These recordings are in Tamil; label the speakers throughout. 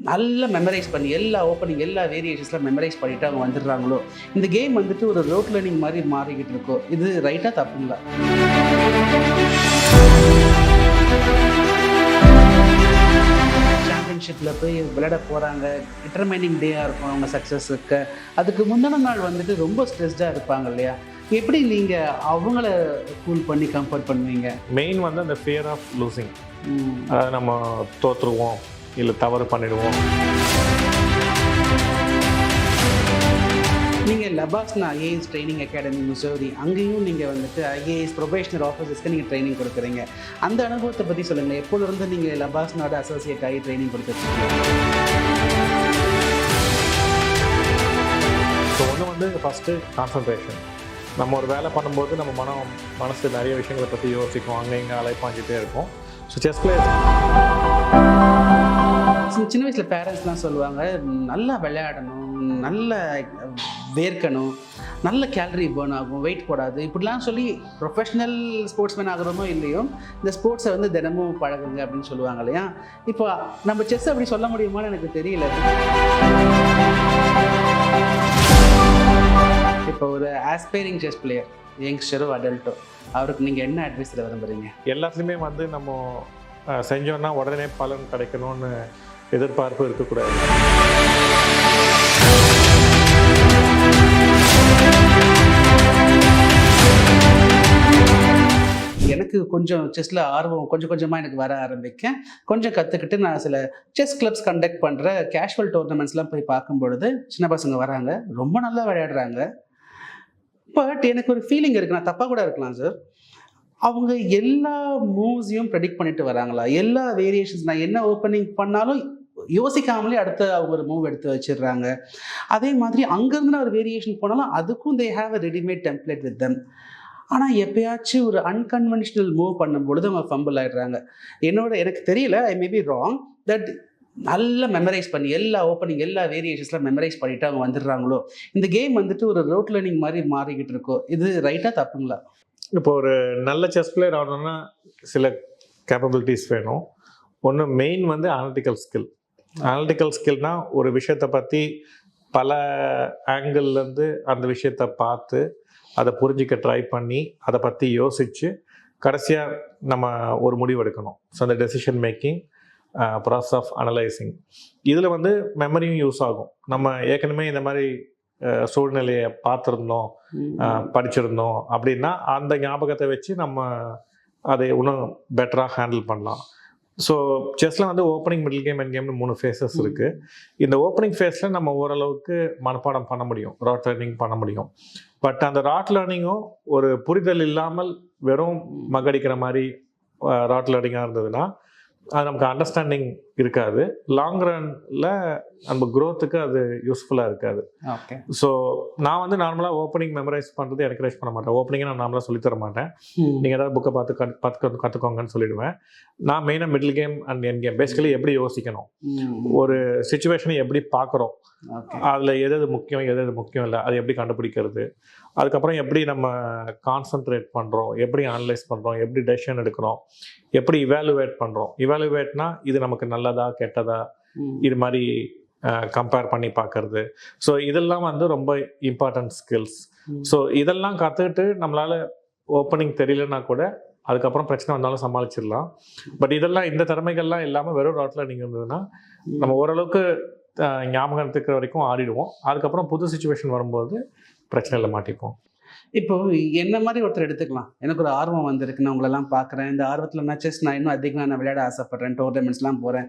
Speaker 1: நல்லா மெமரைஸ் பண்ணி எல்லா ஓப்பனிங் எல்லா வேரியேஷன்ஸ்லாம் மெமரைஸ் பண்ணிட்டு அவங்க வந்துடுறாங்களோ, இந்த கேம் வந்துட்டு ஒரு ரோட் லேர்னிங் மாதிரி மாறிக்கிட்டு இருக்கோ, இது ரைட்டா தப்புங்களா? சாம்பியன்ஷிப்பில் போய் விளையாட போகிறாங்க, டிட்டர்மைனிங் டேயாக இருக்கும் அவங்க சக்ஸஸுக்கு. அதுக்கு முந்தின நாள் வந்துட்டு ரொம்ப ஸ்ட்ரெஸ்டாக இருப்பாங்க இல்லையா? எப்படி நீங்கள் அவங்கள கூல் பண்ணி கம்ஃபர்ட் பண்ணுவீங்க?
Speaker 2: மெயின் வந்து அந்த ஃபியர் ஆஃப் லூசிங். அதாவது நம்ம தோற்றுருவோம் இல்லை தவறு பண்ணிடுவோம்.
Speaker 1: நீங்கள் LBSNAA IAS training academy Missouri, அங்கேயும் நீங்கள் வந்துட்டு ஐஏஎஸ் ப்ரொபேஷனல் ஆஃபீஸர்ஸ்க்கு நீங்கள் ட்ரைனிங் கொடுக்குறீங்க. அந்த அனுபவத்தை பற்றி சொல்லுங்கள். எப்போதுலேருந்து நீங்கள் லபாஸ்னோட அசோசியேட் ஆகி ட்ரைனிங் கொடுத்துருக்கீங்க?
Speaker 2: ஸோ ஒன்று வந்து ஃபஸ்ட்டு கான்சன்ட்ரேஷன். நம்ம ஒரு வேலை பண்ணும்போது நம்ம மனசு நிறைய விஷயங்களை பற்றி யோசிக்கும், அங்கே இங்கே அலைப்பாஞ்சிட்டே இருக்கும். ஸோ செஸ் பிளேயர்
Speaker 1: சின்ன வயசில் பேரண்ட்ஸ்லாம் சொல்லுவாங்க, நல்லா விளையாடணும், நல்ல வேர்க்கணும், நல்ல கேலரி பேர்ன் ஆகும், வெயிட் போடாது, இப்படிலாம் சொல்லி ப்ரொஃபஷ்னல் ஸ்போர்ட்ஸ்மேன் ஆகிறோமோ இல்லையோ இந்த ஸ்போர்ட்ஸை வந்து தினமும் பழகுங்க அப்படின்னு சொல்லுவாங்க இல்லையா? இப்போ நம்ம செஸ் அப்படி சொல்ல முடியுமான்னு எனக்கு தெரியல. இப்போ ஒரு ஆஸ்பைரிங் செஸ் பிளேயர், யங்ஸ்டரோ அடல்ட்டோ, அவருக்கு நீங்கள் என்ன அட்வைஸ் விரும்புகிறீங்க?
Speaker 2: எல்லாத்துலேயுமே வந்து நம்ம செஞ்சோன்னா உடனே பலன் கிடைக்கணும்னு எதிர்பார்ப்பு இருக்கக்கூடாது.
Speaker 1: எனக்கு கொஞ்சம் செஸ்ஸில் ஆர்வம் கொஞ்சம் கொஞ்சமாக எனக்கு வர ஆரம்பிக்கேன். கொஞ்சம் கற்றுக்கிட்டு நான் சில செஸ் கிளப்ஸ் கண்டக்ட் பண்ணுற கேஷுவல் டோர்னமெண்ட்ஸ்லாம் போய் பார்க்கும்பொழுது சின்ன பசங்க வராங்க, ரொம்ப நல்லா விளையாடுறாங்க. பட் எனக்கு ஒரு ஃபீலிங் இருக்குது, நான் தப்பாக கூட இருக்கலாம் சார். அவங்க எல்லா மூவ்ஸையும் ப்ரெடிக்ட் பண்ணிட்டு வராங்களா? எல்லா வேரியேஷன்ஸ் நான் என்ன ஓப்பனிங் பண்ணாலும் யோசிக்காமலே அடுத்து அவங்க ஒரு மூவ் எடுத்து வச்சிடுறாங்க. அதே மாதிரி அங்கேருந்து ஒரு வேரியேஷன் போனாலும் அதுக்கும் they have a readymade template with them. ஆனால் எப்பயாச்சும் ஒரு அன்கன்வென்ஷனல் மூவ் பண்ணும்பொழுது அவங்க ஃபம்பிள் ஆகிடுறாங்க. எனக்கு தெரியல, ஐ மே பி ராங், தட் நல்லா மெமரைஸ் பண்ணி எல்லா ஓப்பனிங் எல்லா வேரியேஷன்ஸ்லாம் மெமரைஸ் பண்ணிட்டு அவங்க வந்துடுறாங்களோ, இந்த கேம் வந்துட்டு ஒரு ரோட் லேர்னிங் மாதிரி மாறிக்கிட்டு இருக்கோ, இது ரைட்டாக தப்புங்களா?
Speaker 2: இப்போ ஒரு நல்ல செஸ் பிளேயர் ஆகணும்னா சில கேப்பபிலிட்டிஸ் வேணும். ஒன்று மெயின் வந்து அனலிட்டிக்கல் ஸ்கில். அனலிட்டிக்கல் ஸ்கில்னால் ஒரு விஷயத்தை பற்றி பல ஆங்கிள்லேருந்து அந்த விஷயத்தை பார்த்து அதை புரிஞ்சிக்க ட்ரை பண்ணி அதை பற்றி யோசித்து கடைசியாக நம்ம ஒரு முடிவு எடுக்கணும். ஸோ அந்த decision making process of analysing, இதில் வந்து மெமரியும் யூஸ் ஆகும். நம்ம ஏற்கனவே இந்த மாதிரி சூழ்நிலையை பார்த்துருந்தோம், படிச்சிருந்தோம் அப்படின்னா அந்த ஞாபகத்தை வச்சு நம்ம அதை இன்னும் பெட்டராக ஹேண்டில் பண்ணலாம். ஸோ செஸ்ஸில் வந்து ஓப்பனிங், மிடில் கேம், எண்ட் கேம்னு 3 ஃபேஸஸ் இருக்குது. இந்த ஓப்பனிங் ஃபேஸில் நம்ம ஓரளவுக்கு மனப்பாடம் பண்ண முடியும், ராட் லேர்னிங் பண்ண முடியும். பட் அந்த ராட் லேர்னிங்கும் ஒரு புரிதல் இல்லாமல் வெறும் மகடிக்கிற மாதிரி ராட் லேர்னிங்காக இருந்ததுன்னா அது நமக்கு அண்டர்ஸ்டாண்டிங் இருக்காது. லாங் ரன்னில் நம்ம க்ரோத்துக்கு அது யூஸ்ஃபுல்லாக இருக்காது.
Speaker 1: ஓகே.
Speaker 2: ஸோ நான் வந்து நார்மலாக ஓப்பனிங் மெமரைஸ் பண்ணுறது என்கரேஜ் பண்ண மாட்டேன். ஓப்பனிங்கை நான் நார்மலாக சொல்லித்தர மாட்டேன். நீங்கள் ஏதாவது புக்கை பார்த்து கற்றுக்கோங்கன்னு சொல்லிடுவேன். நான் மெயினாக middle game and end game basically எப்படி யோசிக்கணும், ஒரு சுச்சுவேஷனை எப்படி பார்க்குறோம், அதில் எது முக்கியம் எது முக்கியம் இல்லை, அது எப்படி கண்டுபிடிக்கிறது, அதுக்கப்புறம் எப்படி நம்ம கான்சன்ட்ரேட் பண்ணுறோம், எப்படி அனலைஸ் பண்ணுறோம், எப்படி டெசிஷன் எடுக்கிறோம், எப்படி இவாலுவேட் பண்ணுறோம். இவாலுவேட்னா இது நமக்கு நல்லதா கெட்டதா, இது மாதிரி கம்பேர் பண்ணி பார்க்கறது. ஸோ இதெல்லாம் வந்து ரொம்ப இம்பார்ட்டன்ட் ஸ்கில்ஸ். ஸோ இதெல்லாம் கற்றுக்கிட்டு நம்மளால் ஓப்பனிங் தெரியலன்னா கூட அதுக்கப்புறம் பிரச்சனை வந்தாலும் சமாளிச்சிடலாம். பட் இதெல்லாம் இந்த திறமைகள்லாம் இல்லாமல் வெறும் ராட்டில் நீங்கள் இருந்ததுன்னா நம்ம ஓரளவுக்கு ஞாபகம் இருக்கிற வரைக்கும் ஆடிடுவோம். அதுக்கப்புறம் புது சுச்சுவேஷன் வரும்போது பிரச்சனையில் மாட்டிப்போம்.
Speaker 1: இப்போ என்ன மாதிரி ஒருத்தர் எடுத்துக்கலாம், எனக்கு ஒரு ஆர்வம் வந்திருக்கு, நான் உங்களெல்லாம் பார்க்குறேன், இந்த ஆர்வத்தில் நான் செஸ் நான் இன்னும் அதிகமாக நான் விளையாட ஆசைப்பட்றேன், டோர்னமெண்ட்ஸ்லாம் போகிறேன்.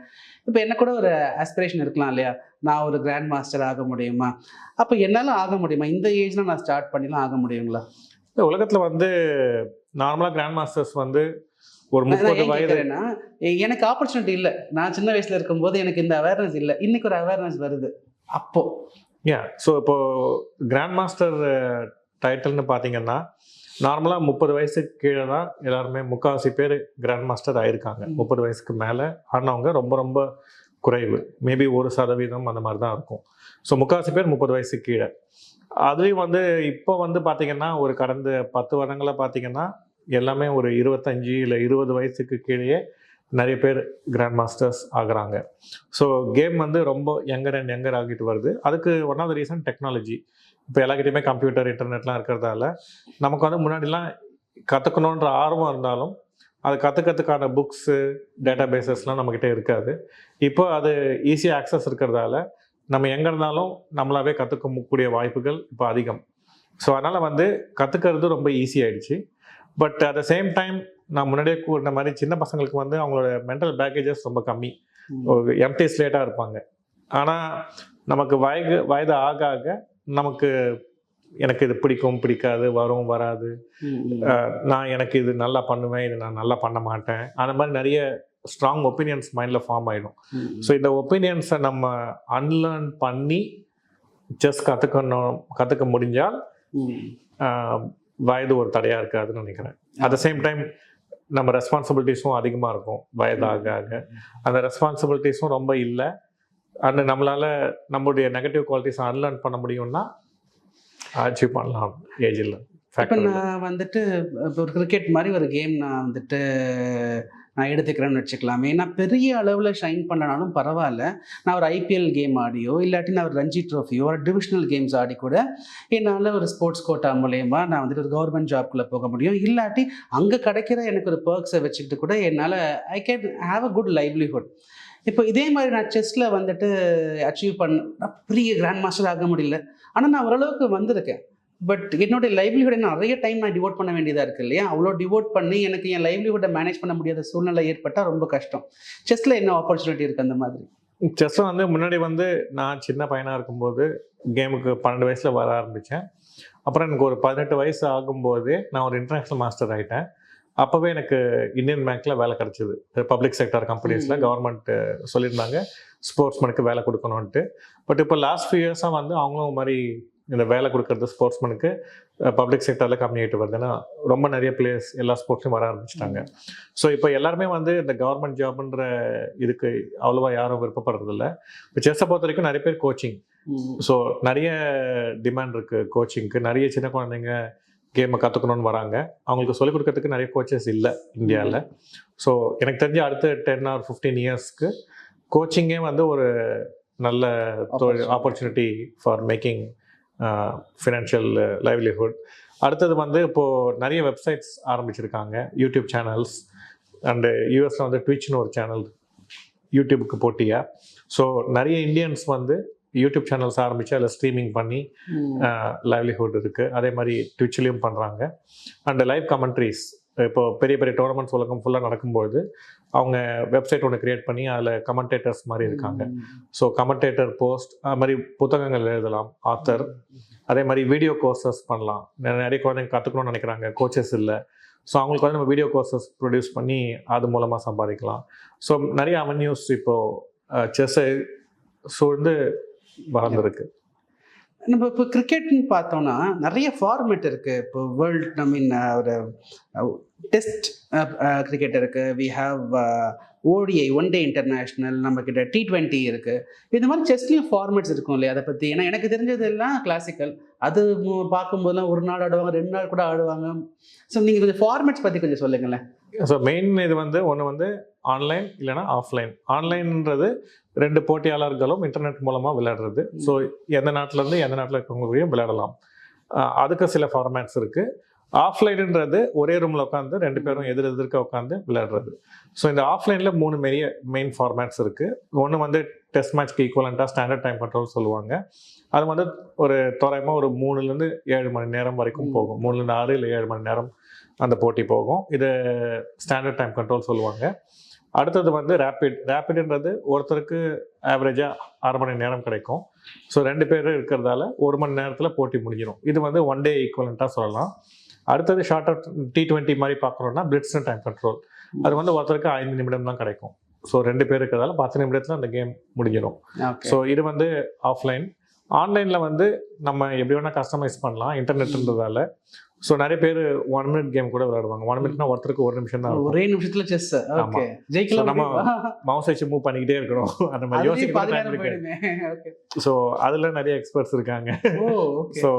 Speaker 1: இப்போ என்ன கூட ஒரு ஆஸ்பிரேஷன் இருக்கலாம் இல்லையா, நான் ஒரு கிராண்ட் மாஸ்டர் ஆக முடியுமா? அப்போ என்னால் ஆக முடியுமா? இந்த ஏஜ்லாம் நான் ஸ்டார்ட் பண்ணிலாம் ஆக முடியுங்களா?
Speaker 2: இந்த உலகத்தில் வந்து நார்மலாக கிராண்ட் மாஸ்டர்ஸ் வந்து ஒரு 30 வயதுனா
Speaker 1: எனக்கு ஆப்பர்ச்சுனிட்டி இல்லை. நான் சின்ன வயசில் இருக்கும்போது எனக்கு இந்த அவேர்னஸ் இல்லை. இன்னைக்கு ஒரு அவேர்னஸ் வருது. அப்போ
Speaker 2: ஸோ இப்போது கிராண்ட் மாஸ்டர் டைட்டில்னு பார்த்தீங்கன்னா நார்மலாக 30 வயசுக்கு கீழே தான் எல்லாருமே, முக்கால்வாசி பேர் கிராண்ட் மாஸ்டர் ஆயிருக்காங்க. 30 வயசுக்கு மேலே ஆனவங்க ரொம்ப ரொம்ப குறைவு, மேபி 1% அந்த மாதிரி தான் இருக்கும். ஸோ முக்கால்வாசி பேர் 30 வயசுக்கு கீழே. அதுலேயும் வந்து இப்போ வந்து பார்த்திங்கன்னா ஒரு கடந்த 10 வருடங்களாக பார்த்திங்கன்னா எல்லாமே ஒரு 25 இல்லை 20 வயசுக்கு கீழேயே நிறைய பேர் கிராண்ட் மாஸ்டர்ஸ் ஆகுறாங்க. ஸோ கேம் வந்து ரொம்ப யங்கர் அண்ட் யங்கர் ஆகிட்டு வருது. அதுக்கு one of the reason technology. இப்போ எல்லாக்கிட்டையுமே கம்ப்யூட்டர், இன்டர்நெட்லாம் இருக்கிறதால நமக்கு வந்து முன்னாடிலாம் கற்றுக்கணுன்ற ஆர்வம் இருந்தாலும் அது கற்றுக்கிறதுக்கான புக்ஸு, டேட்டா பேசஸ்லாம் நம்மக்கிட்ட இருக்காது. இப்போ அது ஈஸியாக ஆக்சஸ் இருக்கிறதால நம்ம எங்கே இருந்தாலும் நம்மளாவே கற்றுக்கக்கூடிய வாய்ப்புகள் இப்போ அதிகம். ஸோ அதனால் வந்து கற்றுக்கிறது ரொம்ப ஈஸி ஆயிடுச்சு. But at the same time நான் முன்னாடியே கூறின மாதிரி சின்ன பசங்களுக்கு வந்து அவங்களோட மென்டல் பேக்கேஜஸ் ரொம்ப கம்மி. ஒரு எம்டி ஸ்லேட்டாக இருப்பாங்க. ஆனால் நமக்கு வயது ஆக ஆக நமக்கு எனக்கு இது பிடிக்கும், பிடிக்காது, வரும், வராது, நான் எனக்கு இது நல்லா பண்ணுவேன், இது நான் நல்லா பண்ண மாட்டேன், அந்த மாதிரி நிறைய ஸ்ட்ராங் ஒப்பீனியன்ஸ் மைண்டில் ஃபார்ம் ஆகிடும். ஸோ இந்த ஒப்பீனியன்ஸை நம்ம அன்லேர்ன் பண்ணி செஸ் கற்றுக்க முடிஞ்சால் வயது ஒரு தடையாக இருக்காதுன்னு நினைக்கிறேன். அட் த சேம் டைம் நம்ம ரெஸ்பான்சிபிலிட்டிஸும் அதிகமாக இருக்கும் வயதாக ஆக. அந்த ரெஸ்பான்சிபிலிட்டிஸும் ரொம்ப இல்லை. அண்ட் நம்மளால் நம்மளுடைய நெகட்டிவ் குவாலிட்டிஸை அன்லேர்ன் பண்ண முடியும்னா அச்சீவ் பண்ணலாம் ஏஜில்.
Speaker 1: இப்போ நான் வந்துட்டு இப்போ ஒரு கிரிக்கெட் மாதிரி ஒரு கேம் நான் எடுத்துக்கிறேன்னு வச்சுக்கலாமே. நான் பெரிய அளவில் ஷைன் பண்ணனாலும் பரவாயில்ல, நான் ஒரு ஐபிஎல் கேம் ஆடியோ இல்லாட்டி நான் ஒரு ரஞ்சி ட்ரோஃபியோ ஒரு டிவிஷனல் கேம்ஸ் ஆடி கூட என்னால் ஒரு ஸ்போர்ட்ஸ் கோட்டா மூலயமா நான் வந்துட்டு ஒரு கவர்மெண்ட் ஜாப்குள்ளே போக முடியும். இல்லாட்டி அங்கே கிடைக்கிற எனக்கு ஒரு பர்க்ஸை வச்சுக்கிட்டு கூட என்னால் I can have a good livelihood. இப்போ இதே மாதிரி நான் செஸ்ஸில் வந்துட்டு அச்சீவ் பண்ண பெரிய கிராண்ட் மாஸ்டர் ஆக முடியல, ஆனால் நான் ஓரளவுக்கு வந்திருக்கேன். பட் என்னோடய லைவ்லிஹுட் நிறைய டைம் நான் டிவோட் பண்ண வேண்டியதாக இருக்குது இல்லையா? அவ்வளோ டிவோட் பண்ணி எனக்கு என் லைவ்லிஹுட்டை மேனேஜ் பண்ண முடியாத சூழ்நிலை ஏற்பட்டால் ரொம்ப கஷ்டம். செஸ்ஸில் என்ன ஆப்பர்ச்சுனிட்டி இருக்குது அந்த மாதிரி?
Speaker 2: செஸ்ஸை வந்து முன்னாடி வந்து நான் சின்ன பையனாக இருக்கும்போது கேமுக்கு 12 வயசில் வர ஆரம்பித்தேன். அப்புறம் எனக்கு ஒரு 18 வயசு ஆகும்போதே நான் ஒரு இன்டர்நேஷ்னல் மாஸ்டர் ஆகிட்டேன். அப்போவே எனக்கு இந்தியன் பேங்க்கில் வேலை கிடச்சிது. பப்ளிக் செக்டர் கம்பெனிஸில் கவர்மெண்ட் சொல்லியிருந்தாங்க ஸ்போர்ட்ஸ்மேனுக்கு வேலை கொடுக்கணுன்ட்டு. பட் இப்போ லாஸ்ட் ஃபியூ இயர்ஸாக வந்து அவங்களும் மாதிரி இந்த வேலை கொடுக்கறது ஸ்போர்ட்ஸ்மேனுக்கு பப்ளிக் செக்டரில் கம்மி ஆகிட்டு வருதுன்னா ரொம்ப நிறைய பிளேயர்ஸ் எல்லா ஸ்போர்ட்ஸ்லையும் வர ஆரம்பிச்சிட்டாங்க. ஸோ இப்போ எல்லாருமே வந்து இந்த கவர்மெண்ட் ஜாப்ன்ற இதுக்கு அவ்வளோவா யாரும் விருப்பப்படுறதில்ல. இப்போ செஸ்ஸை பொறுத்த வரைக்கும் நிறைய பேர் கோச்சிங், ஸோ நிறைய டிமாண்ட் இருக்குது கோச்சிங்க்கு. நிறைய சின்ன குழந்தைங்க கேமை கற்றுக்கணுன்னு வராங்க. அவங்களுக்கு சொல்லிக் கொடுக்கறதுக்கு நிறைய கோச்சஸ் இல்லை இந்தியாவில். ஸோ எனக்கு தெரிஞ்ச அடுத்த 10 or 15 இயர்ஸ்க்கு கோச்சிங்கே வந்து ஒரு நல்ல opportunity for making financial livelihood. அடுத்தது வந்து இப்போது நிறைய வெப்சைட்ஸ் ஆரம்பிச்சிருக்காங்க, யூடியூப் சேனல்ஸ். அண்டு யூஎஸில் வந்து ட்விட்ச்னு ஒரு சேனல் யூடியூபுக்கு போட்டியா. ஸோ நிறைய இந்தியன்ஸ் வந்து யூடியூப் சேனல்ஸ் ஆரம்பித்து அதில் ஸ்ட்ரீமிங் பண்ணி லைவ்லிஹுட் இருக்குது. அதே மாதிரி ட்விட்ச்லேயும் பண்ணுறாங்க. அண்டு லைவ் கமெண்ட்ரிஸ் இப்போது பெரிய பெரிய டோர்னமெண்ட்ஸ் உலகம் ஃபுல்லாக நடக்கும்போது அவங்க வெப்சைட் ஒன்று க்ரியேட் பண்ணி அதில் கமெண்டேட்டர்ஸ் மாதிரி இருக்காங்க. ஸோ கமெண்டேட்டர் போஸ்ட் அது மாதிரி புத்தகங்கள் எழுதலாம் ஆத்தர். அதே மாதிரி வீடியோ கோர்சஸ் பண்ணலாம். நிறைய குழந்தைங்க கற்றுக்கணும்னு நினைக்கிறாங்க, கோச்சஸ் இல்லை. ஸோ அவங்களுக்கு வந்து நம்ம வீடியோ கோர்சஸ் ப்ரொடியூஸ் பண்ணி அது மூலமாக சம்பாதிக்கலாம். ஸோ நிறைய அவென்யூஸ் இப்போது செஸ்ஸை சூழ்ந்து வளர்ந்துருக்கு.
Speaker 1: நம்ம இப்போ கிரிக்கெட்னு பார்த்தோம்னா நிறைய ஃபார்மேட் இருக்குது. இப்போ வேர்ல்ட் ஒரு டெஸ்ட் கிரிக்கெட் இருக்குது, we have ODI one day international, நம்மக்கிட்ட T20 இருக்குது. இந்த மாதிரி செஸ்லேயும் ஃபார்மேட்ஸ் இருக்கும் இல்லையா? அதை பற்றி ஏன்னா எனக்கு தெரிஞ்சதெல்லாம் கிளாசிக்கல். அது பார்க்கும்போதெல்லாம் ஒரு நாள் ஆடுவாங்க, 2 நாள் கூட ஆடுவாங்க. ஸோ நீங்கள் கொஞ்சம் ஃபார்மேட்ஸ் பற்றி கொஞ்சம் சொல்லுங்களேன்.
Speaker 2: ஸோ மெயின் இது வந்து ஒன்று வந்து ஆன்லைன் இல்லைனா ஆஃப்லைன். ஆன்லைன்ன்றது 2 போட்டியாளர்களும் இன்டர்நெட் மூலமாக விளையாடுறது. ஸோ எந்த நாட்டிலேருந்து எந்த நாட்டில் இருக்கவங்களையும் விளையாடலாம். அதுக்கு சில ஃபார்மேட்ஸ் இருக்குது. ஆஃப்லைனுன்றது ஒரே ரூமில் உட்காந்து 2 பேரும் எதிர்க்க உட்காந்து விளையாடுறது. ஸோ இந்த ஆஃப்லைனில் 3 மெயின் ஃபார்மேட்ஸ் இருக்குது. ஒன்று வந்து டெஸ்ட் மேட்ச்க்கு ஈக்குவலண்ட்டாக ஸ்டாண்டர்ட் டைம் கண்ட்ரோல் சொல்லுவாங்க. அது வந்து ஒரு தோராயமாக ஒரு 3 to 7 மணி நேரம் வரைக்கும் போகும். 3 to 6 இல்லை 7 மணி நேரம் அந்த போட்டி போகும். இது ஸ்டாண்டர்ட் டைம் கண்ட்ரோல் சொல்லுவாங்க. அடுத்தது வந்து ரேப்பிடுன்றது ஒருத்தருக்கு ஆவரேஜாக 6 மணி நேரம் கிடைக்கும். ஸோ 2 பேர் இருக்கிறதால 1 மணி நேரத்தில் போட்டி முடிஞ்சிடும். இது வந்து ஒன் டே ஈக்குவலண்ட்டாக சொல்லலாம். அடுத்தது ஷார்ட்டர் T20 மாதிரி பார்க்குறோன்னா பிளிட்ஸ் டைம் கண்ட்ரோல். அது வந்து ஒருத்தருக்கு 5 நிமிடம் தான் கிடைக்கும். ஸோ 2 பேர் இருக்கிறதால 10 நிமிடத்தில் அந்த கேம் முடிஞ்சிடும். ஸோ இது வந்து ஆஃப்லைன். ஆன்லைனில் வந்து நம்ம எப்படி வேணால் கஸ்டமைஸ் பண்ணலாம் இன்டர்நெட்ன்றதால. ஸோ நிறைய பேர் 1 minute கேம் கூட விளையாடுவாங்க. 1 minuteனா ஒருத்தருக்கு 1 நிமிஷம் தான் இருக்கும்.
Speaker 1: ஒரே நிமிஷத்துல செஸ். ஓகே.
Speaker 2: So,
Speaker 1: ஜெயிக்கலாம்.
Speaker 2: நம்ம மவுஸ் வச்சு மூவ் பண்ணிக்கிட்டே இருக்கணும். அந்த மாதிரி யோசிக்க டைம் இருக்கு.
Speaker 1: ஓகே.
Speaker 2: ஸோ அதில் நிறைய எக்ஸ்பர்ட்ஸ் இருக்காங்க.
Speaker 1: ஓ ஓகே.
Speaker 2: ஸோ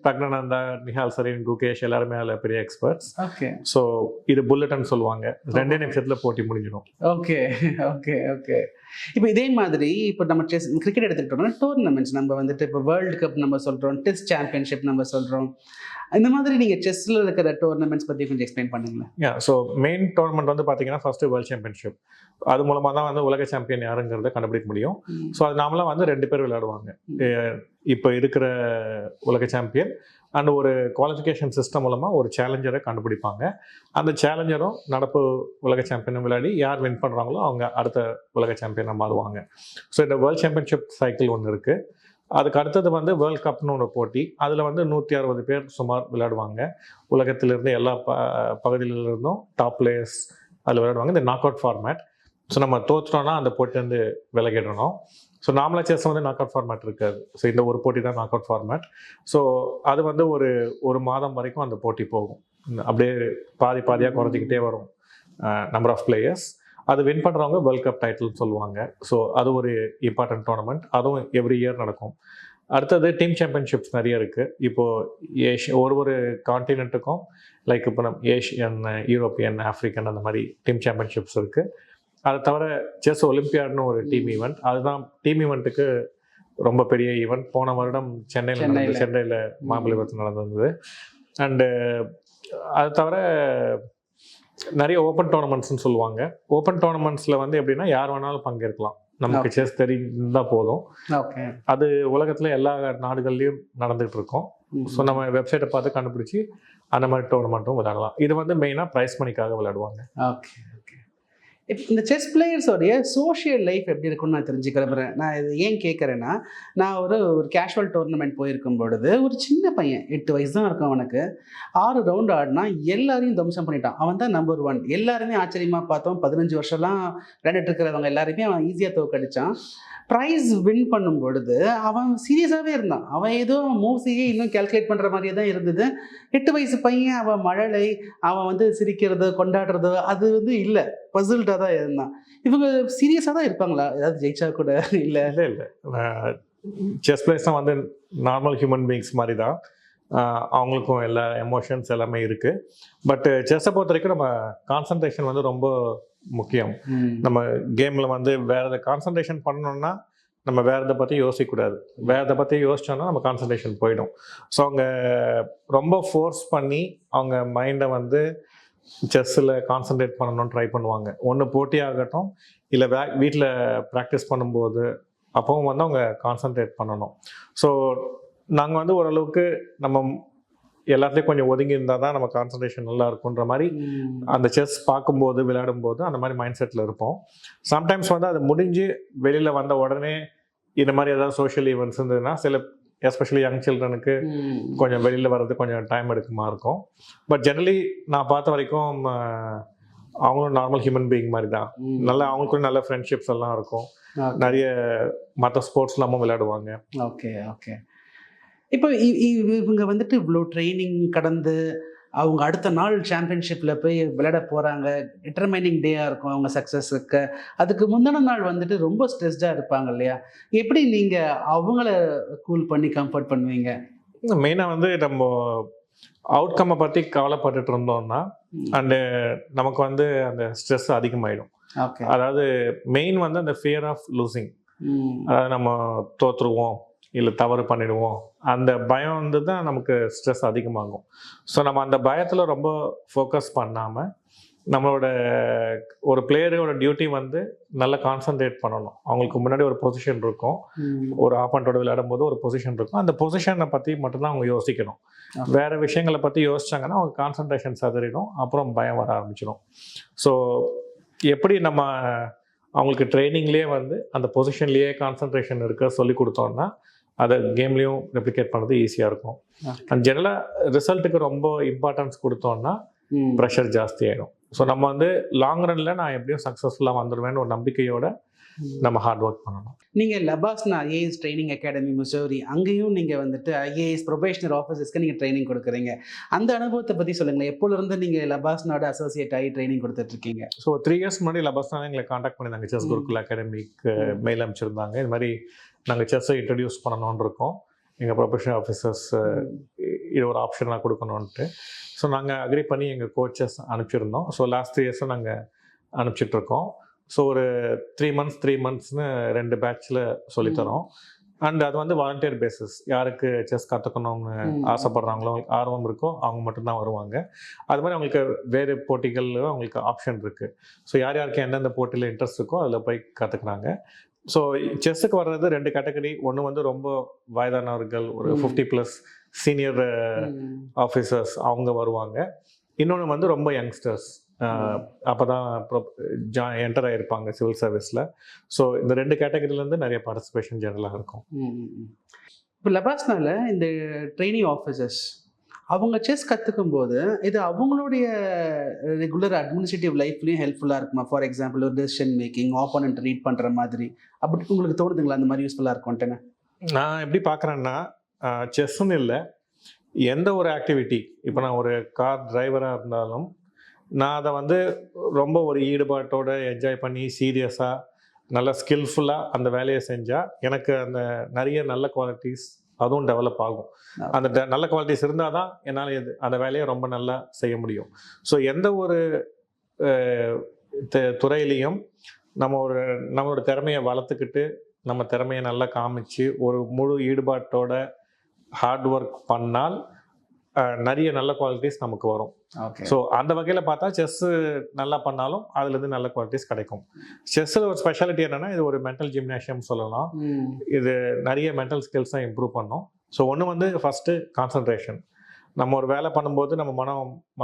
Speaker 2: பிரக்னானந்தா, நிஹால் சரீன், குகேஷ் எல்லாருமே அதில் பெரிய எக்ஸ்பர்ட்ஸ்.
Speaker 1: ஓகே.
Speaker 2: ஸோ இது புல்லட்னு சொல்லுவாங்க. 2 நிமிஷத்துல போட்டி முடிஞ்சிடும்.
Speaker 1: Okay okay okay. இப்போ இதே மாதிரி இப்போ நம்ம செஸ் கிரிக்கெட் எடுத்துக்கிட்டோம்னா டோர்னமெண்ட்ஸ் நம்ம வந்துட்டு இப்போ வேர்ல்டு கப் நம்ம சொல்கிறோம், டெஸ்ட் சாம்பியன்ஷிப் நம்ம சொல்கிறோம். இந்த மாதிரி நீங்கள் செஸ்ஸில் இருக்கிற டோர்னமெண்ட்ஸ் பற்றி கொஞ்சம் எக்ஸ்பிளைன் பண்ணுங்களேன்.
Speaker 2: ஸோ மெயின் டோர்னமெண்ட் வந்து பார்த்தீங்கன்னா ஃபர்ஸ்ட் வேர்ல்ட் சாம்பியன்ஷிப். அது மூலமாக தான் வந்து உலக சாம்பியன் யாருங்கிறத கண்டுபிடிக்க முடியும். ஸோ அது நாமளாக வந்து 2 பேர் விளையாடுவாங்க. இப்போ இருக்கிற உலக சாம்பியன் அண்ட் ஒரு குவாலிஃபிகேஷன் சிஸ்டம் மூலமாக ஒரு சேலஞ்சரை கண்டுபிடிப்பாங்க. அந்த சேலஞ்சரும் நடப்பு உலக சாம்பியனும் விளையாடி யார் வின் பண்ணுறாங்களோ அவங்க அடுத்த உலக சாம்பியனாக மாறுவாங்க. ஸோ இந்த வேர்ல்ட் சாம்பியன்ஷிப் சைக்கிள் ஒன்று இருக்குது. அதுக்கு அடுத்தது வந்து வேர்ல்ட் கப்னு ஒரு போட்டி. அதில் வந்து 160 பேர் சுமார் விளையாடுவாங்க. உலகத்திலிருந்து எல்லா பகுதியிலிருந்தும் டாப் பிளேயர்ஸ் அதில் விளையாடுவாங்க. இந்த நாக் அவுட் ஃபார்மேட். ஸோ நம்ம தோற்றுட்டோம்னா அந்த போட்டி வந்து விலகிடணும். ஸோ நார்மலாக செஸ் வந்து நாக் அவுட் ஃபார்மேட் இருக்காது. ஸோ இந்த ஒரு போட்டி தான் நாக் அவுட் ஃபார்மேட். ஸோ அது வந்து ஒரு மாதம் வரைக்கும் அந்த போட்டி போகும். அப்படியே பாதியாக குறைஞ்சிக்கிட்டே வரும் நம்பர் ஆஃப் பிளேயர்ஸ். அது வின் பண்ணுறவங்க வேர்ல்ட் கப் டைட்டில்னு சொல்லுவாங்க. ஸோ அது ஒரு இம்பார்ட்டன்ட் டோர்னமெண்ட். அதுவும் எவ்ரி இயர் நடக்கும். அடுத்தது டீம் சாம்பியன்ஷிப்ஸ் நிறைய இருக்குது. இப்போது ஒரு கான்டினென்ட்டுக்கும் லைக் இப்போ நம்ம ஏஷியன், யூரோப்பியன், ஆஃப்ரிக்கன் அந்த மாதிரி டீம் சாம்பியன்ஷிப்ஸ் இருக்குது. அதை தவிர செஸ் ஒலிம்பியாட்னு ஒரு டீம் ஈவெண்ட். அதுதான் டீம் ஈவெண்ட்டுக்கு ரொம்ப பெரிய ஈவெண்ட். போன வருடம் சென்னையில் மாமல்லபுரத்தில் நடந்தது. அண்டு அது தவிர நிறைய ஓப்பன் டோர்னமெண்ட்ஸ்னு சொல்லுவாங்க. ஓப்பன் டோர்னமெண்ட்ஸில் வந்து எப்படின்னா யார் வேணாலும் பங்கேற்கலாம். நமக்கு செஸ் தெரிந்தால் போதும். அது உலகத்தில் எல்லா நாடுகள்லையும் நடந்துகிட்டு இருக்கோம். ஸோ நம்ம வெப்சைட்டை பார்த்து கண்டுபிடிச்சி அந்த மாதிரி டோர்னமெண்ட்டும் விளையாடலாம். இது வந்து மெயினாக ப்ரைஸ் மணிக்காக விளையாடுவாங்க.
Speaker 1: Okay okay. இப்போ இந்த செஸ் பிளேயர்ஸோடைய சோஷியல் லைஃப் எப்படி இருக்குன்னு நான் தெரிஞ்சுக்கிறேன். நான் இது ஏன் கேட்குறேன்னா, நான் ஒரு கேஷுவல் டோர்னமெண்ட் போயிருக்கும் பொழுது ஒரு சின்ன பையன் 8 வயசு தான் இருக்கும். அவனுக்கு 6 ரவுண்டு ஆடினா எல்லாரையும் தம்சம் பண்ணிட்டான். அவன் தான் நம்பர் 1. எல்லாருமே ஆச்சரியமாக பார்த்தோம். 15 வருஷம்லாம் விளையாண்டுட்டு இருக்கிறவங்க எல்லாருமே அவன் ஈஸியாக தோக்கடிச்சான். ப்ரைஸ் வின் பண்ணும் பொழுது அவன் சீரியஸாகவே இருந்தான். அவன் ஏதோ மூவ்ஸையே இன்னும் கேல்குலேட் பண்ணுற மாதிரியே தான் இருந்தது. 8 வயசு பையன். அவன் மழலை, அவன் வந்து சிரிக்கிறது, கொண்டாடுறது அது வந்து இல்லை. பசில்டாக தான் இருந்தான். இவங்க சீரியஸாக தான் இருப்பாங்களா? ஏதாவது ஜெயிச்சா கூட? இல்லை
Speaker 2: செஸ் பிளேயர்ஸ் வந்து நார்மல் ஹியூமன் பீயிங்ஸ் மாதிரி தான். அவங்களுக்கும் எல்லா எமோஷன்ஸ் எல்லாமே இருக்குது. பட் செஸ்ஸை பொறுத்த வரைக்கும் நம்ம கான்சன்ட்ரேஷன் வந்து ரொம்ப முக்கியம். நம்ம கேமில் வந்து வேறு எதை கான்சன்ட்ரேஷன் பண்ணணும்னா நம்ம வேறு எதை பற்றி யோசிக்கக்கூடாது. வேறு எதை பற்றி யோசிச்சோன்னா நம்ம கான்சன்ட்ரேஷன் போயிடும். ஸோ அவங்க ரொம்ப ஃபோர்ஸ் பண்ணி அவங்க மைண்டை வந்து செஸ்ஸில் கான்சன்ட்ரேட் பண்ணணும்னு ட்ரை பண்ணுவாங்க. ஒன்று போட்டி ஆகட்டும், இல்லை வீட்டில் ப்ராக்டிஸ் பண்ணும்போது அப்பவும் வந்து அவங்க கான்சன்ட்ரேட் பண்ணணும். ஸோ நாங்கள் வந்து ஓரளவுக்கு நம்ம எல்லாத்துலேயும் கொஞ்சம் ஒதுங்கி இருந்தால் தான் நம்ம கான்சன்ட்ரேஷன் நல்லா இருக்குன்ற மாதிரி அந்த செஸ் பார்க்கும்போது விளையாடும்போது அந்த மாதிரி மைண்ட் செட்டில் இருப்போம். சம்டைம்ஸ் வந்து அது முடிஞ்சு வெளியில் வந்த உடனே இந்த மாதிரி ஏதாவது சோஷியல் ஈவெண்ட்ஸ் இருந்ததுன்னா எஸ்பெஷலி யங் சில்ட்ரனுக்கு கொஞ்சம் வெளியில் வர்றது கொஞ்சம் டைம் எடுக்குமா இருக்கும். பட் ஜெனரலி நான் பார்த்த வரைக்கும் அவங்களும் நார்மல் ஹியூமன் பீயிங் மாதிரி தான். நல்லா அவங்களுக்கும் நல்ல ஃப்ரெண்ட்ஷிப்ஸ் எல்லாம் இருக்கும். நிறைய மற்ற ஸ்போர்ட்ஸ்லாமும் விளையாடுவாங்க.
Speaker 1: Okay okay. இப்போ இவங்க வந்துட்டு இவ்வளோ ட்ரைனிங் கடந்து அவங்க அடுத்த நாள் சாம்பியன்ஷிப்பில் போய் விளையாட போகிறாங்க. டிட்டர்மைனிங் டேயாக இருக்கும் அவங்க சக்ஸஸுக்கு. அதுக்கு முந்தின நாள் வந்துட்டு ரொம்ப ஸ்ட்ரெஸ்டாக இருப்பாங்க இல்லையா? எப்படி நீங்கள் அவங்கள கூல் பண்ணி கம்ஃபர்ட் பண்ணுவீங்க?
Speaker 2: மெயினாக வந்து நம்ம அவுட்கம்மை பற்றி கவலைப்பட்டுட்டு இருந்தோம்னா அண்டு நமக்கு வந்து அந்த ஸ்ட்ரெஸ் அதிகமாகிடும். அதாவது மெயின் வந்து அந்த ஃபியர் ஆஃப் லூசிங். அதாவது நம்ம தோற்றுருவோம், இல்லை தவறு பண்ணிடுவோம், அந்த பயம் வந்து தான் நமக்கு ஸ்ட்ரெஸ் அதிகமாகும். ஸோ நம்ம அந்த பயத்தில் ரொம்ப ஃபோக்கஸ் பண்ணாமல் நம்மளோட ஒரு பிளேயரோட டியூட்டி வந்து நல்லா கான்சன்ட்ரேட் பண்ணணும். அவங்களுக்கு முன்னாடி ஒரு பொசிஷன் இருக்கும், ஒரு ஆப்பனண்டோட விளையாடும் போது ஒரு பொசிஷன் இருக்கும். அந்த பொசிஷனை பற்றி மட்டும்தான் அவங்க யோசிக்கணும். வேறு விஷயங்களை பற்றி யோசிச்சாங்கன்னா அவங்க கான்சன்ட்ரேஷன் சதறிடும், அப்புறம் பயம் வர ஆரம்பிச்சிடும். ஸோ எப்படி நம்ம அவங்களுக்கு ட்ரைனிங்லேயே வந்து அந்த பொசிஷன்லேயே கான்சன்ட்ரேஷன் இருக்க சொல்லி கொடுத்தோம்னா அதை கேம்லேயும் ரெப்ளிகேட் பண்ணுறது ஈஸியாக இருக்கும். அண்ட் ஜெனரலாக ரிசல்ட்டுக்கு ரொம்ப இம்பார்ட்டன்ஸ் கொடுத்தோம்னா ப்ரெஷர் ஜாஸ்தி ஆகிடும். ஸோ நம்ம வந்து லாங் ரனில் நான் எப்படியும் சக்ஸஸ்ஃபுல்லாக வந்துடுவேன்னு ஒரு நம்பிக்கையோட நம்ம ஹார்ட் ஒர்க் பண்ணணும்.
Speaker 1: நீங்கள் LBSNAA IAS training academy Missouri அங்கேயும் நீங்கள் வந்துட்டு ஐஏஎஸ் ப்ரொபேஷனர் ஆஃபீஸர்ஸ்க்கு நீங்கள் ட்ரைனிங் கொடுக்குறீங்க. அந்த அனுபவத்தை பற்றி சொல்லுங்களேன். எப்போலேருந்து நீங்கள் லபாஸ்னோட அசோசியேட் ஆகி ட்ரைனிங் கொடுத்துட்ருக்கீங்க?
Speaker 2: ஸோ 3 இயர்ஸ் முன்னாடி லபாஸ்னா எங்களை காண்டாக்ட் பண்ணியிருந்தாங்க. செஸ் குருகுல் அகாடமிக்கு மெயில் அனுப்பிச்சிருந்தாங்க. இது மாதிரி நாங்கள் செஸ்ஸை இன்ட்ரடியூஸ் பண்ணணும்னு இருக்கோம், எங்கள் ப்ரொபேஷனல் ஆஃபீஸர்ஸ் இது ஒரு ஆப்ஷனாக கொடுக்கணுன்ட்டு. ஸோ நாங்கள் அக்ரி பண்ணி எங்கள் கோச்சஸ் அனுப்பிச்சிருந்தோம். ஸோ லாஸ்ட் 3 இயர்ஸும் நாங்கள் அனுப்பிச்சிட்ருக்கோம். ஸோ ஒரு 3 மந்த்ஸ்னு 2 பேட்சில் சொல்லித்தரோம். அண்ட் அது வந்து வாலண்டியர் பேசிஸ். யாருக்கு செஸ் கற்றுக்கணும்னு ஆசைப்படுறாங்களோ, ஆர்வம் இருக்கோ அவங்க மட்டும்தான் வருவாங்க. அது மாதிரி அவங்களுக்கு வேறு போட்டிகளில் அவங்களுக்கு ஆப்ஷன் இருக்குது. ஸோ யார் யாருக்கு எந்தெந்த போட்டியில் இன்ட்ரெஸ்ட் இருக்கோ அதில் போய் கற்றுக்குறாங்க. ஸோ செஸ்ஸுக்கு வர்றது 2 கேட்டகரி. ஒன்று வந்து ரொம்ப வயதானவர்கள், ஒரு 50+ சீனியர் ஆஃபீஸர்ஸ் அவங்க வருவாங்க. இன்னொன்று வந்து ரொம்ப யங்ஸ்டர்ஸ், அப்போ தான் என்டர் ஆகிருப்பாங்க சிவில் சர்வீஸில். ஸோ இந்த 2 கேட்டகரியிலேருந்து நிறைய பார்ட்டிசிபேஷன் ஜெனரலாக இருக்கும்.
Speaker 1: இப்போ லபாஸ்னால இந்த ட்ரைனிங் ஆஃபீஸர்ஸ் அவங்க செஸ் கற்றுக்கும் போது இது அவங்களுடைய ரெகுலர் அட்மினிஸ்ட்ரேட்டிவ் லைஃப்லையும் ஹெல்ப்ஃபுல்லாக இருக்குமா? ஃபார் எக்ஸாம்பிள் ஒரு டெசிஷன் மேக்கிங், ஆப்போனன்ட் ரீட் பண்ணுற மாதிரி, அப்படி உங்களுக்கு தோணுதுங்களா அந்த மாதிரி யூஸ்ஃபுல்லாக இருக்கும்ட்டுன்னு?
Speaker 2: நான் எப்படி பார்க்குறேன்னா, செஸ்ஸுன்னு இல்லை, எந்த ஒரு ஆக்டிவிட்டி, இப்போ நான் ஒரு கார் டிரைவராக இருந்தாலும் நான் அதை வந்து ரொம்ப ஒரு ஈடுபாட்டோடு என்ஜாய் பண்ணி சீரியஸாக நல்லா ஸ்கில்ஃபுல்லாக அந்த வேலையை செஞ்சால் எனக்கு அந்த நிறைய நல்ல குவாலிட்டிஸ் அதுவும் டெவலப் ஆகும். அந்த நல்ல குவாலிட்டிஸ் இருந்தால் தான் என்னால் அந்த வேலையை ரொம்ப நல்லா செய்ய முடியும். ஸோ எந்த ஒரு துறையிலையும் நம்மளோட திறமையை வளர்த்துக்கிட்டு நம்ம திறமையை நல்லா காமிச்சு ஒரு முழு ஈடுபாட்டோட ஹார்ட் ஒர்க் பண்ணால் நிறைய நல்ல குவாலிட்டிஸ் நமக்கு வரும். ஸோ அந்த வகையில் பார்த்தா செஸ்ஸு நல்லா பண்ணாலும் அதுலேருந்து நல்ல குவாலிட்டிஸ் கிடைக்கும். செஸ்ஸில் ஒரு ஸ்பெஷாலிட்டி என்னென்னா, இது ஒரு மென்டல் ஜிம்னேஷியம் சொல்லலாம். இது நிறைய மென்டல் ஸ்கில்ஸை இம்ப்ரூவ் பண்ணும். ஸோ ஒன்று வந்து ஃபஸ்ட்டு கான்சன்ட்ரேஷன். நம்ம ஒரு வேலை பண்ணும்போது நம்ம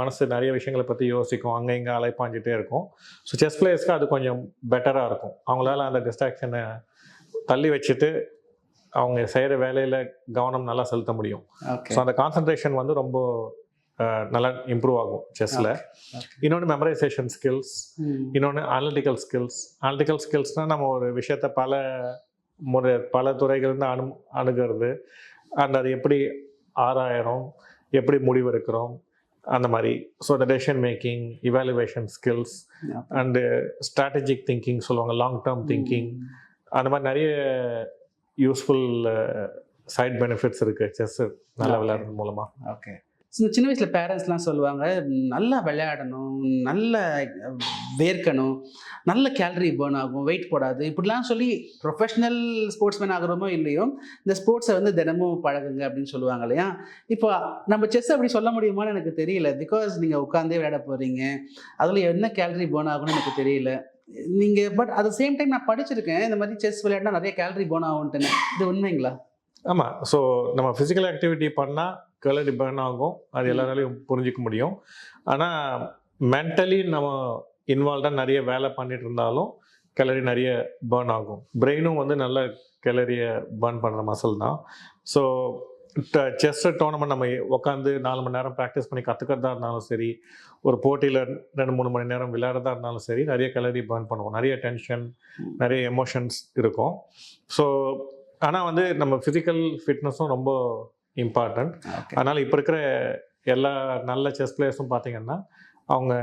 Speaker 2: மனசு நிறைய விஷயங்களை பற்றி யோசிக்கும், அங்கே இங்கே அலைப்பாஞ்சிட்டே இருக்கும். ஸோ செஸ் பிளேயர்ஸ்க்கு அது கொஞ்சம் பெட்டராக இருக்கும். அவங்களால அந்த டிஸ்ட்ராக்ஷனை தள்ளி வச்சுட்டு அவங்க செய்கிற வேலையில் கவனம் நல்லா செலுத்த முடியும். ஸோ அந்த கான்சன்ட்ரேஷன் வந்து ரொம்ப நல்லா இம்ப்ரூவ் ஆகும் செஸ்ஸில். இன்னொன்று மெமரைசேஷன் ஸ்கில்ஸ், இன்னொன்று அனலிட்டிக்கல் ஸ்கில்ஸ். அனலிட்டிக்கல் ஸ்கில்ஸ்னால் நம்ம ஒரு விஷயத்தை பல துறைகள்ந்து அணுகிறது, அண்ட் அது எப்படி ஆராயிறோம், எப்படி முடிவெடுக்கிறோம், அந்த மாதிரி. ஸோ இந்த decision making, evaluation skills and strategic thinking சொல்லுவாங்க, லாங் டேர்ம் திங்கிங், அந்த மாதிரி நிறைய யூஸ்ஃபுல் சைட் பெனிஃபிட்ஸ் இருக்குது செஸ் நல்லா விளையாடுறது மூலமாக.
Speaker 1: ஓகே. சின்ன வயசில் பேரண்ட்ஸ்லாம் சொல்லுவாங்க, நல்லா விளையாடணும், நல்ல வேர்க்கணும், நல்ல கேலரி பேர்ன் ஆகும், வெயிட் போடாது, இப்படிலாம் சொல்லி ப்ரொஃபஷ்னல் ஸ்போர்ட்ஸ்மேன் ஆகிறோமோ இல்லையோ இந்த ஸ்போர்ட்ஸை வந்து தினமும் பழகுங்க அப்படின்னு சொல்லுவாங்க இல்லையா? இப்போ நம்ம செஸ் அப்படி சொல்ல முடியுமான்னு எனக்கு தெரியல. பிகாஸ் நீங்கள் உட்காந்தே விளையாட போகிறீங்க, அதில் என்ன கேலரி பேர்ன் ஆகும்னு எனக்கு தெரியல. நீங்கள் but at the same time நான் படிச்சிருக்கேன், இந்த மாதிரி செஸ் விளையாடினா நிறைய கேலரி பேர்ன் ஆகும்ட்டுன்னு. இது உண்மைங்களா?
Speaker 2: ஆமாம். ஸோ நம்ம ஃபிசிக்கல் ஆக்டிவிட்டி பண்ணால் கேலரி பேர்ன் ஆகும், அது எல்லாராலையும் புரிஞ்சிக்க முடியும். ஆனால் மென்டலி நம்ம இன்வால்வ்டாக நிறைய வேலை பண்ணிட்டு இருந்தாலும் கேலரி நிறைய பேர்ன் ஆகும். பிரெயினும் வந்து நல்ல கேலரியை பேர்ன் பண்ணுற மசில் தான். ஸோ செஸ் டோர்னமெண்ட் நம்ம உட்காந்து 4 மணி நேரம் ப்ராக்டிஸ் பண்ணி கற்றுக்கிறதா இருந்தாலும் சரி, ஒரு போட்டியில் 2-3 மணி நேரம் விளையாடுறதா இருந்தாலும் சரி, நிறைய கேலரி பேர்ன் பண்ணுவோம். நிறைய டென்ஷன், நிறைய எமோஷன்ஸ் இருக்கும். ஸோ ஆனால் வந்து நம்ம ஃபிசிக்கல் ஃபிட்னஸும் ரொம்ப இம்பார்ட்டண்ட். அதனால் இப்போ இருக்கிற எல்லா நல்ல செஸ் பிளேயர்ஸும் பார்த்தீங்கன்னா அவங்க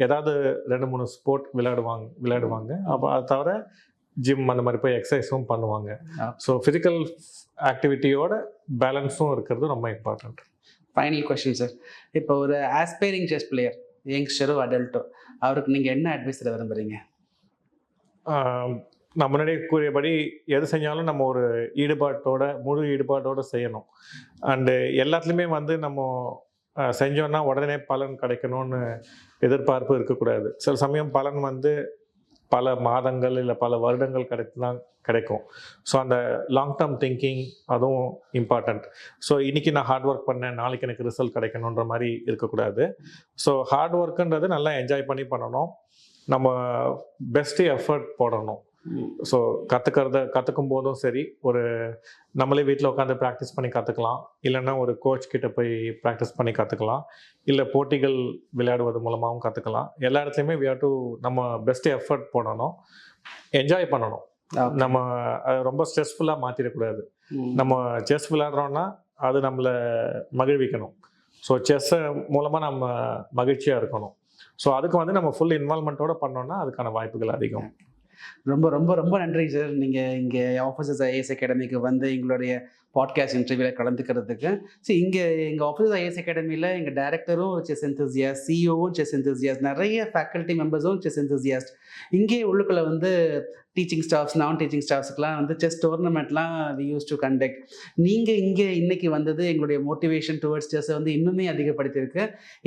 Speaker 2: ஏதாவது 2-3 ஸ்போர்ட் விளையாடுவாங்க. அப்போ அதை தவிர ஜிம் அந்த மாதிரி போய் எக்ஸசைஸும் பண்ணுவாங்க. ஸோ ஃபிசிக்கல் ஆக்டிவிட்டியோட பேலன்ஸும் இருக்கிறது ரொம்ப இம்பார்ட்டண்ட்.
Speaker 1: ஃபைனல் கொஸ்டின் சார், இப்போ ஒரு ஆஸ்பைரிங் செஸ் பிளேயர், யங்ஸ்டரோ அடல்ட்டோ, அவருக்கு நீங்கள் என்ன அட்வைஸ் தர விரும்புகிறீங்க?
Speaker 2: நான் முன்னாடியே கூறியபடி எது செஞ்சாலும் நம்ம ஒரு முழு ஈடுபாட்டோடு செய்யணும். அண்டு எல்லாத்துலேயுமே வந்து நம்ம செஞ்சோன்னா உடனே பலன் கிடைக்கணும்னு எதிர்பார்ப்பு இருக்கக்கூடாது. சில சமயம் பலன் வந்து பல மாதங்கள் இல்லை பல வருடங்கள் கிடைக்கும். ஸோ அந்த லாங் டேர்ம் திங்கிங் அதுவும் இம்பார்ட்டண்ட். ஸோ இன்றைக்கி நான் ஹார்ட் ஒர்க் பண்ணேன், நாளைக்கு எனக்கு ரிசல்ட் கிடைக்கணுன்ற மாதிரி இருக்கக்கூடாது. ஸோ ஹார்ட் ஒர்க்குன்றது நல்லா என்ஜாய் பண்ணி பண்ணணும், நம்ம பெஸ்ட்டு எஃபர்ட் போடணும். ஸோ கற்றுக்கும் போதும் சரி, ஒரு நம்மளே வீட்டில் உட்காந்து ப்ராக்டிஸ் பண்ணி கற்றுக்கலாம், இல்லைன்னா ஒரு கோச் கிட்ட போய் ப்ராக்டிஸ் பண்ணி கற்றுக்கலாம், இல்லை போட்டிகள் விளையாடுவது மூலமாகவும் கற்றுக்கலாம். எல்லா இடத்துலையுமே நம்ம பெஸ்ட்டு எஃபர்ட் போடணும். என்ஜாய் பண்ணணும். நம்ம அது ரொம்ப ஸ்ட்ரெஸ்ஃபுல்லாக மாற்றிடக்கூடாது. நம்ம செஸ் விளையாடுறோம்னா அது நம்மளை மகிழ்விக்கணும். ஸோ செஸ்ஸை மூலமாக நம்ம மகிழ்ச்சியாக இருக்கணும். ஸோ அதுக்கு வந்து நம்ம ஃபுல் இன்வால்மெண்ட்டோட பண்ணோம்னா அதுக்கான வாய்ப்புகள் அதிகம்.
Speaker 1: ரொம்ப ரொம்ப ரொம்ப நன்றி சார். நீங்கள் இங்கே ஆஃபீஸர்ஸ் ஐஏஎஸ் அகாடமிக்கு வந்து எங்களுடைய பாட்காஸ்ட் இன்டர்வியூவில் கலந்துக்கிறதுக்கு. இங்கே எங்கள் ஆஃபீஸர்ஸ் ஐஏஎஸ் அகாடமியில் எங்கள் டைரக்டரும் செஸ் என்தூசியாஸ்ட், சிஇஓவும் செஸ் என்தூசியாஸ்ட், நிறைய ஃபேக்கல்ட்டி மெம்பர்ஸும் செஸ் என்தூசியாஸ்ட். இங்கே உள்ளுக்குள்ளே வந்து டீச்சிங் ஸ்டாஃப்ஸ், நான் டீச்சிங் ஸ்டாஃப்ஸ்க்குலாம் வந்து செஸ் டோர்னமெண்ட்லாம் வி யூஸ் டு கண்டக்ட். நீங்கள் இங்கே இன்னைக்கு வந்தது எங்களுடைய மோட்டிவேஷன் டுவர்ட்ஸ் செஸ்ஸை வந்து இன்னுமே அதிகப்படுத்தியிருக்கு.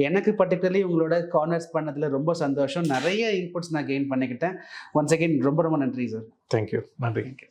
Speaker 1: எனக்கு பர்டிகுலர்லி உங்களோட கார்னர்ஸ் பண்ணதில் ரொம்ப சந்தோஷம். நிறைய இன்புட்ஸ் நான் கெயின் பண்ணிக்கிட்டேன். ஒன்ஸ் அகெயின் ரொம்ப ரொம்ப நன்றி சார்.
Speaker 2: தேங்க்யூ. நன்றி.
Speaker 1: தேங்க்யூ.